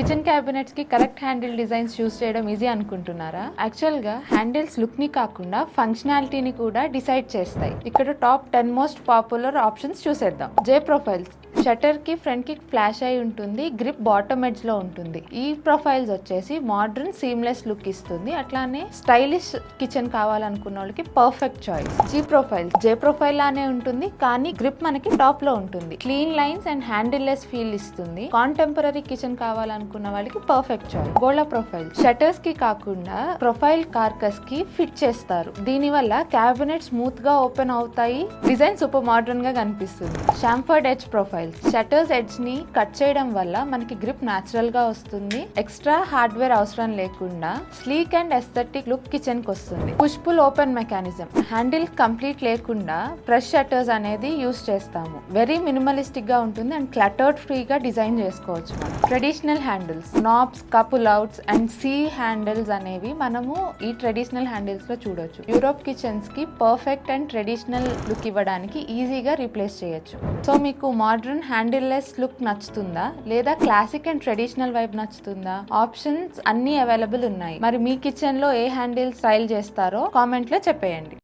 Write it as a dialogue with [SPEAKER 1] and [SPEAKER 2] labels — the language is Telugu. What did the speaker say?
[SPEAKER 1] కిచెన్ క్యాబినెట్స్ కి కరెక్ట్ హ్యాండిల్ డిజైన్స్ చూస్ చేయడం ఈజీ అనుకుంటున్నారా? యాక్చువల్ గా హ్యాండిల్స్ లుక్ ని కాకుండా ఫంక్షనాలిటీని కూడా డిసైడ్ చేస్తాయి. ఇక్కడ టాప్ 10 మోస్ట్ పాపులర్ ఆప్షన్స్ చూసేద్దాం. జే ప్రొఫైల్స్ షట్టర్ కి ఫ్రంట్ కి ఫ్లాష్ అయి ఉంటుంది, గ్రిప్ బాటమ్ ఎడ్జ్ లో ఉంటుంది. ఈ ప్రొఫైల్స్ వచ్చేసి మోడర్న్ సీమ్లెస్ లుక్ ఇస్తుంది, అట్లానే స్టైలిష్ కిచెన్ కావాలనుకున్న వాళ్ళకి పర్ఫెక్ట్ చాయిస్. జీ ప్రొఫైల్ జే ప్రొఫైల్ లానే ఉంటుంది, కానీ గ్రిప్ మనకి టాప్ లో ఉంటుంది. Clean lines and handle less feel ఇస్తుంది. కాంటెంపరీ కిచెన్ కావాలనుకున్న వాళ్ళకి పర్ఫెక్ట్ చాయిస్. గోల్డా ప్రొఫైల్ షట్టర్స్ కి కాకుండా ప్రొఫైల్ కార్కస్ కి ఫిట్ చేస్తారు. దీని వల్ల క్యాబినెట్ స్మూత్ గా ఓపెన్ అవుతాయి, డిజైన్ సూపర్ మోడర్న్ గా కనిపిస్తుంది. షాంఫర్డ్ ఎడ్జ్ ప్రొఫైల్ షట్టర్స్ ఎడ్జ్ ని కట్ చేయడం వల్ల మనకి గ్రిప్ న్యాచురల్ గా వస్తుంది. ఎక్స్ట్రా హార్డ్వేర్ అవసరం లేకుండా sleek and aesthetic look kitchen కి వస్తుంది. Push pull open mechanism handle complete లేకుండా ప్రెస్ షట్టర్స్ అనేది యూస్ చేస్తాము. వెరీ మినిమలిస్టిక్ గా ఉంటుంది అండ్ క్లటర్డ్ ఫ్రీగా డిజైన్ చేసుకోవచ్చు. మనం traditional handles knobs, cup pull outs and C handles అనేవి మనము ఈ ట్రెడిషనల్ హ్యాండిల్స్ లో చూడొచ్చు. యూరోప్ కిచెన్స్ కి పర్ఫెక్ట్ అండ్ ట్రెడిషనల్ లుక్ ఇవ్వడానికి ఈజీగా రీప్లేస్ చేయొచ్చు. సో మీకు మోడర్న్ హ్యాండిల్ లెస్ లుక్ నచ్చుతుందా లేదా classic and traditional vibe నచ్చుతుందా? Options అన్ని అవైలబుల్ ఉన్నాయి. మరి మీ కిచెన్ లో ఏ హ్యాండిల్ స్టైల్ చేస్తారో కామెంట్ లో చెప్పేయండి.